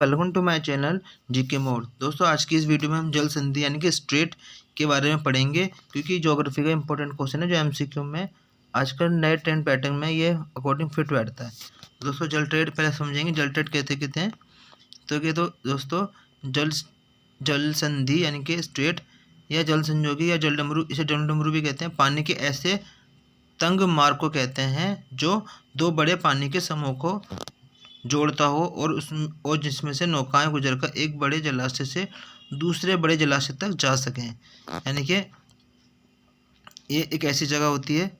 Welcome to my channel GK mode. दोस्तों, आज की इस वीडियो में हम जल संधि यानी कि स्ट्रेट के बारे में पढ़ेंगे, क्योंकि ज्योग्राफी का इंपॉर्टेंट क्वेश्चन है जो एमसीक्यू में आजकल नए ट्रेंड पैटर्न में ये अकॉर्डिंग फिट बैठता है। दोस्तों, जल ट्रेड पहले समझेंगे। जल ट्रेड कहते हैं तो दोस्तों, जल जल संधि यानी कि स्ट्रेट या जल संजोगी या जल डमरू, इसे जल डमरू भी कहते हैं। पानी के ऐसे तंग मार्ग को कहते हैं जो दो बड़े पानी के समूह को जोड़ता हो और जिसमें से नौकाएं गुजरकर एक बड़े जलाशय से दूसरे बड़े जलाशय तक जा सकें। यानी कि ये एक ऐसी जगह होती है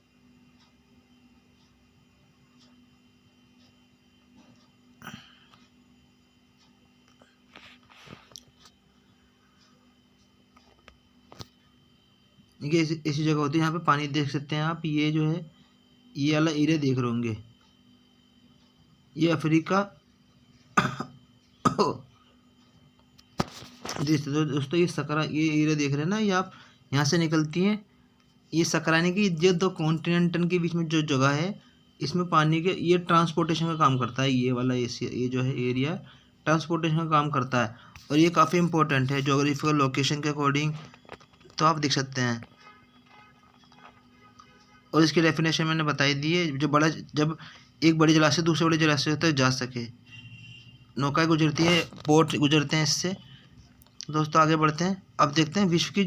ये ऐसी जगह होती है यहाँ पे पानी देख सकते हैं आप। ये जो है, ये वाला एरिया देख रहे होंगे, ये अफ्रीका दोस्तों, ये एरिया देख रहे हैं ना, ये आप यहाँ से निकलती हैं। ये सकराने की जो दो कॉन्टिनेंटल के बीच में जो जगह है, इसमें पानी के ये ट्रांसपोर्टेशन का काम करता है। ये वाला ये जो है एरिया ट्रांसपोर्टेशन का काम करता है, और ये काफ़ी इंपॉर्टेंट है ज्योग्राफिकल लोकेशन के अकॉर्डिंग। तो आप देख सकते हैं, और इसकी डेफिनेशन मैंने बताई दी है। जब एक बड़े जलाशय दूसरे बड़े जलाशय तक जा सके, नौकाएं गुजरती है, पोर्ट गुजरते हैं इससे। दोस्तों, आगे बढ़ते हैं। अब देखते हैं विश्व की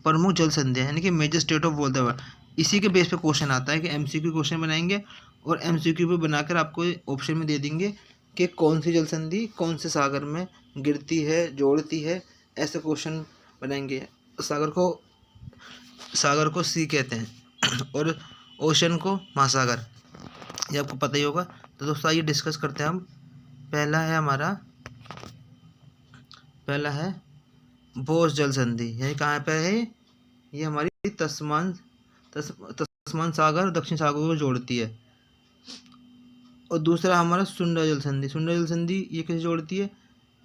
प्रमुख जल संधियां यानी कि major state of world world. इसी के बेस पे क्वेश्चन आता है कि एमसीक्यू क्वेश्चन बनाएंगे, और एमसीक्यू पे बनाकर आपको ऑप्शन में दे देंगे कि कौन सी जल संधि कौन से सागर में गिरती है, जोड़ती है। ऐसे क्वेश्चन बनाएंगे। सागर को सी कहते हैं और ओशन को महासागर, ये आपको पता ही होगा। तो दोस्तों, आइए डिस्कस करते हैं हम। पहला है बोस जल संधि। यही कहाँ पे है? ये हमारी तस्मान सागर दक्षिण सागर को जोड़ती है। और दूसरा हमारा सुंडा जल संधि। सुंडा जल संधि ये कैसे जोड़ती है?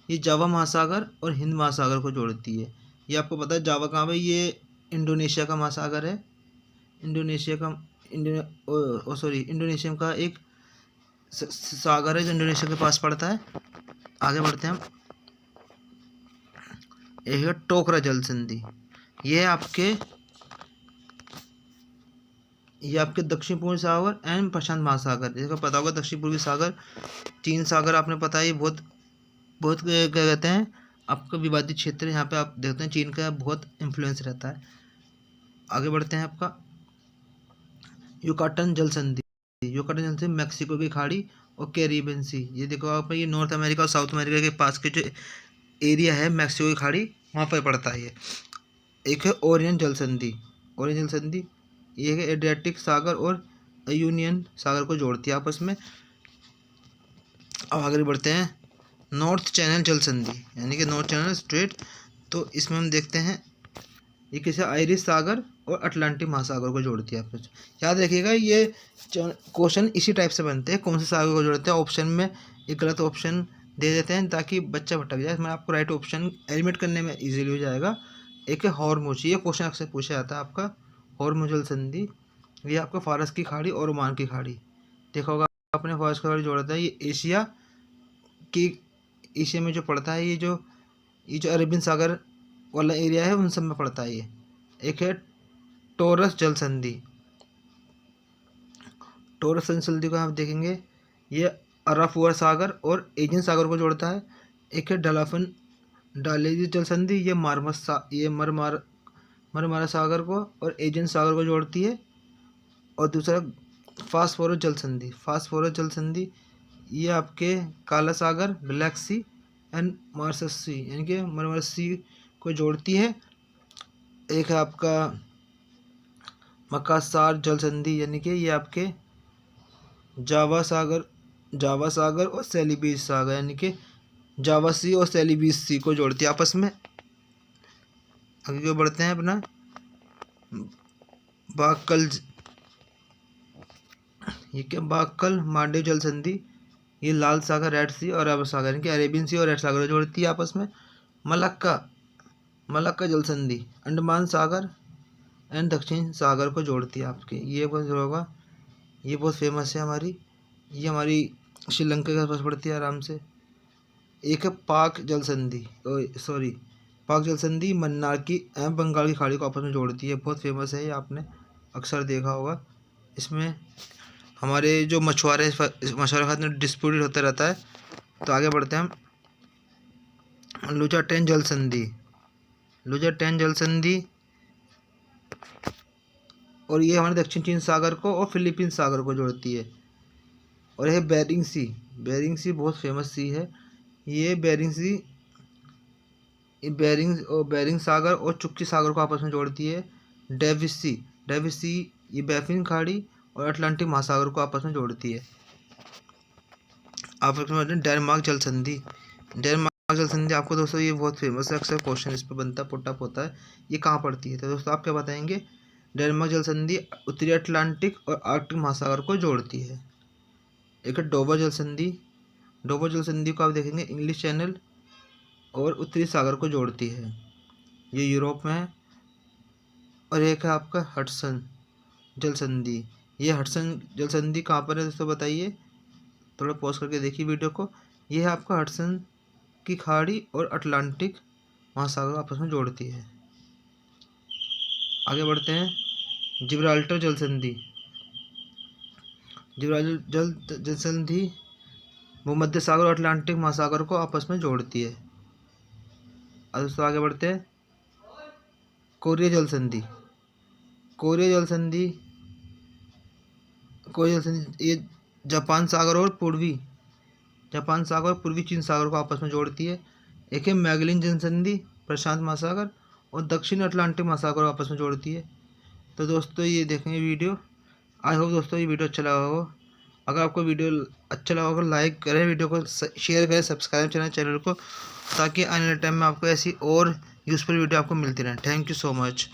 ये जावा महासागर और हिंद महासागर को जोड़ती है। ये आपको पता है जावा कहाँ पे? ये इंडोनेशिया का महासागर है। इंडोनेशिया का एक सागर है जो इंडोनेशिया के पास पड़ता है। आगे बढ़ते हैं हम। एक है टोकरा जल संधि। ये आपके दक्षिण पूर्वी सागर एंड प्रशांत महासागर, जिसका पता होगा दक्षिण पूर्वी सागर, चीन सागर आपने पता है। बहुत बहुत क्या कहते हैं, आपका विवादित क्षेत्र। यहाँ पे आप देखते हैं चीन का बहुत इन्फ्लुएंस रहता है। आगे बढ़ते हैं। आपका युकाटन जल संधि। युकाटन जल संधि मैक्सिको की खाड़ी और कैरिबियन सी। ये देखो आप, ये नॉर्थ अमेरिका और साउथ अमेरिका के पास के जो एरिया है, मैक्सिको की खाड़ी, वहाँ पर पड़ता है ये। एक है ओरियन जल संधि। ओरियन जल संधि ये है एड्रियाटिक सागर और यूनियन सागर को जोड़ती है आपस में। अब आगे बढ़ते हैं। नॉर्थ चैनल जल संधि यानी कि नॉर्थ चैनल स्ट्रेट। तो इसमें हम देखते हैं, ये किसी आयरिश सागर और अटलांटिक महासागर को जोड़ती है आपस। याद रखिएगा, ये क्वेश्चन इसी टाइप से बनते हैं, कौन से सागर को जोड़ते हैं। ऑप्शन में एक गलत ऑप्शन दे देते हैं ताकि बच्चा भटक जाए। मैं आपको राइट ऑप्शन एलिमिनेट करने में इजीली हो जाएगा। एक है हॉर्मुज। ये क्वेश्चन अक्सर पूछा जाता है आपका। हॉर्मुज जल संधि ये आपका फारस की खाड़ी और ओमान की खाड़ी, देखा होगा आपने। फारस की खाड़ी जोड़ा था। ये एशिया में जो पड़ता है, ये जो अरेबियन सागर वाला एरिया है, उन सब में पड़ता है ये। एक है टोरस जल संधि। टोरस जल संधि को आप देखेंगे, ये अराफुआ सागर और एजियन सागर को जोड़ता है। एक है डालेजी जल संधि। ये मरमारा सागर को और एजियन सागर को जोड़ती है। और दूसरा फास्फोरस जल संधि। फास्फोरस जल संधि ये आपके काला सागर, ब्लैक सी एंड मार्सस सी यानी कि मरमरस सी को जोड़ती है। एक है आपका मकासार जल संधि यानी कि ये आपके जावा सागर और सेलिबीस सागर यानी कि जावा सी और सेलिबीस सी को जोड़ती है आपस में। आगे बढ़ते हैं अपना बाक्कल मांडे जल संधि। ये लाल सागर, रेड सी और अरब सागर यानी कि अरेबियन सी और रेड सागर को जोड़ती है आपस में। मलक्का जल संधि अंडमान सागर एंड दक्षिण सागर को जोड़ती है आपके। ये बहुत होगा, ये बहुत फेमस है हमारी। ये हमारी श्रीलंका के पास पड़ती है आराम से। एक है पाक जल संधि, पाक जल संधि मन्नार की एवं बंगाल की खाड़ी को आपस में जोड़ती है। बहुत फेमस है ये, आपने अक्सर देखा होगा। इसमें हमारे जो मछुआरे के साथ में डिस्प्यूट होता रहता है। तो आगे बढ़ते हैं हम। लुजाटेन जल संधि, लुजाटेन जल संधि, और ये हमारे दक्षिण चीन सागर को और फिलीपीन सागर को जोड़ती है। और यह बेरिंग सी, बेरिंग सी बहुत फेमस सी है। ये बेरिंग सी, बेरिंग सागर और चुक्की सागर को आपस में जोड़ती है। डेविस सी, डेविस सी ये बैफिन खाड़ी और अटलांटिक महासागर को आपस में जोड़ती है। आपस में डेनमार्क जल संधि, डेनमार्क जल संधि आपको दोस्तों ये बहुत फेमस है, अक्सर क्वेश्चन इस पर बनता पुटअप होता है। ये कहाँ पड़ती है? तो दोस्तों आप क्या बताएंगे? डेनमार्क जल संधि उत्तरी अटलांटिक और आर्कटिक महासागर को जोड़ती है। एक है डोवर जल संधि, डोवर जल संधि को आप देखेंगे इंग्लिश चैनल और उत्तरी सागर को जोड़ती है, ये यूरोप में है। और एक है आपका हडसन जल संधि, ये हडसन जल संधि कहाँ पर है दोस्तों बताइए, थोड़ा पॉज करके देखिए वीडियो को। ये है आपका हडसन की खाड़ी और अटलांटिक महासागर आपस में जोड़ती है। आगे बढ़ते हैं। जिब्राल्टर जल संधि, जिब्राल्टर जल संधि भूमध्य सागर और अटलांटिक महासागर को आपस में जोड़ती है। अब दोस्तों आगे बढ़ते हैं। कोरिया जल संधि, कोरिया जल संधि, कोरिया जल संधि ये जापान सागर और पूर्वी चीन सागर को आपस में जोड़ती है। एक है मैगलिन जल संधि प्रशांत महासागर और दक्षिण अटलांटिक महासागर को आपस में जोड़ती है। तो दोस्तों ये देखेंगे वीडियो। आई होप दोस्तों ये वीडियो अच्छा लगा हो। अगर आपको वीडियो अच्छा लगा हो लाइक करें, वीडियो को शेयर करें, सब्सक्राइब करें चैनल को, ताकि आने वाले टाइम में आपको ऐसी और यूज़फुल वीडियो आपको मिलती रहे। Thank you so much.